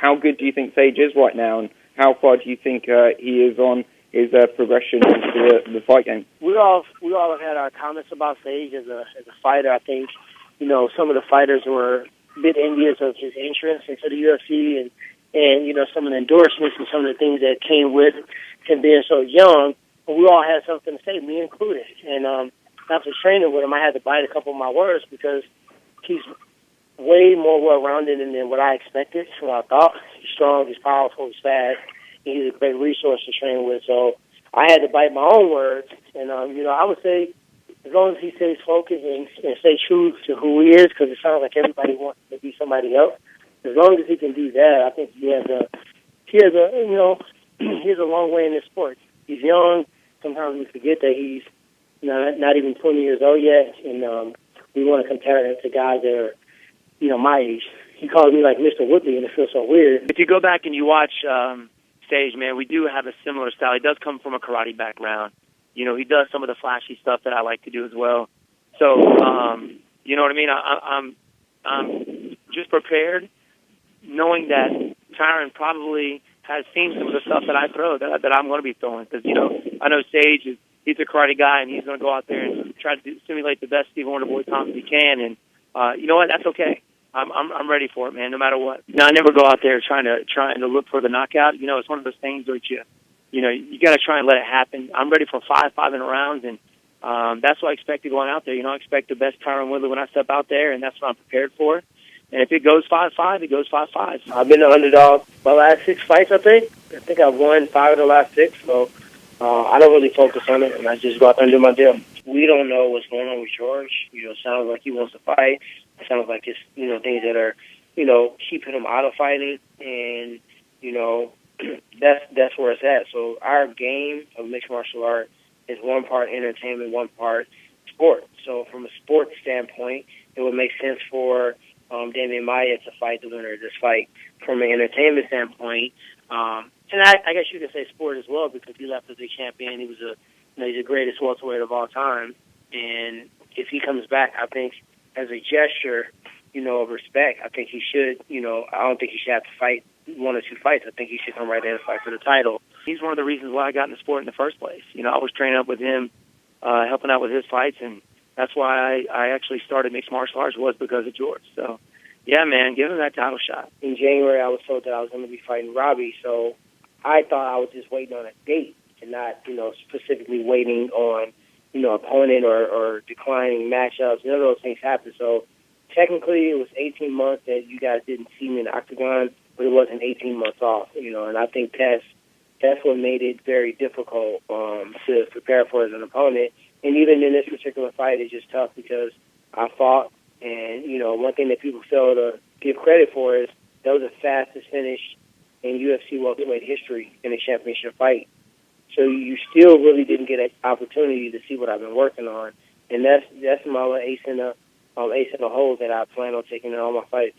how good do you think Sage is right now, and how far do you think he is on his progression into the fight game? We all have had our comments about Sage as a fighter. I think, some of the fighters were a bit envious of his entrance into the UFC and some of the endorsements and some of the things that came with him being so young. But we all had something to say, me included. And after training with him, I had to bite a couple of my words because he's way more well-rounded than what I expected, what I thought. He's strong, he's powerful, he's fast, and he's a great resource to train with. So I had to bite my own words. And, I would say as long as he stays focused and stay true to who he is, because it sounds like everybody wants to be somebody else, as long as he can do that, I think he has a long way in this sport. He's young. Sometimes we forget that he's not even 20 years old yet, and we want to compare him to guys that are, my age. He calls me like Mr. Woodley, and it feels so weird. If you go back and you watch Sage, man, we do have a similar style. He does come from a karate background. He does some of the flashy stuff that I like to do as well. So, you know what I mean? I'm just prepared, knowing that Tyron probably has seen some of the stuff that I throw that I'm going to be throwing. Because, I know Sage he's a karate guy, and he's going to go out there and try to simulate the best Stephen Woodley Thompson he can. And you know what? That's okay. I'm ready for it, man. No matter what. I never go out there trying to look for the knockout. It's one of those things where you got to try and let it happen. I'm ready for 5 in a round, and that's what I expected going out there. I expect the best Tyron Woodley when I step out there, and that's what I'm prepared for. And if it goes 5-5, it goes 5-5. I've been the underdog my last 6 fights, I think. I think I've won 5 of the last 6, so I don't really focus on it, and I just go out there and do my deal. We don't know what's going on with George. It sounds like he wants to fight. It sounds like it's, things that are, keeping him out of fighting, and, that's where it's at. So our game of mixed martial art is one part entertainment, one part sport. So from a sports standpoint, it would make sense for Damian Maia to fight the winner of this fight. From an entertainment standpoint, and I guess you could say sport as well, because he left as a champion. He was he's the greatest welterweight of all time. And if he comes back, I think as a gesture, of respect, I think he should, I don't think he should have to fight 1 or 2 fights. I think he should come right in and fight for the title. He's one of the reasons why I got in the sport in the first place. I was training up with him, helping out with his fights, and that's why I actually started mixed martial arts, was because of George. So, yeah, man, give him that title shot. In January, I was told that I was going to be fighting Robbie, so I thought I was just waiting on a date and not, specifically waiting on, opponent or declining matchups. None of those things happened. So technically, it was 18 months that you guys didn't see me in the octagon, but it wasn't 18 months off, and I think that's what made it very difficult to prepare for as an opponent. And even in this particular fight, it's just tough because I fought, and, one thing that people fail to give credit for is that was the fastest finish in UFC welterweight history in a championship fight. So you still really didn't get an opportunity to see what I've been working on. And that's my ace in the hole that I plan on taking in all my fights.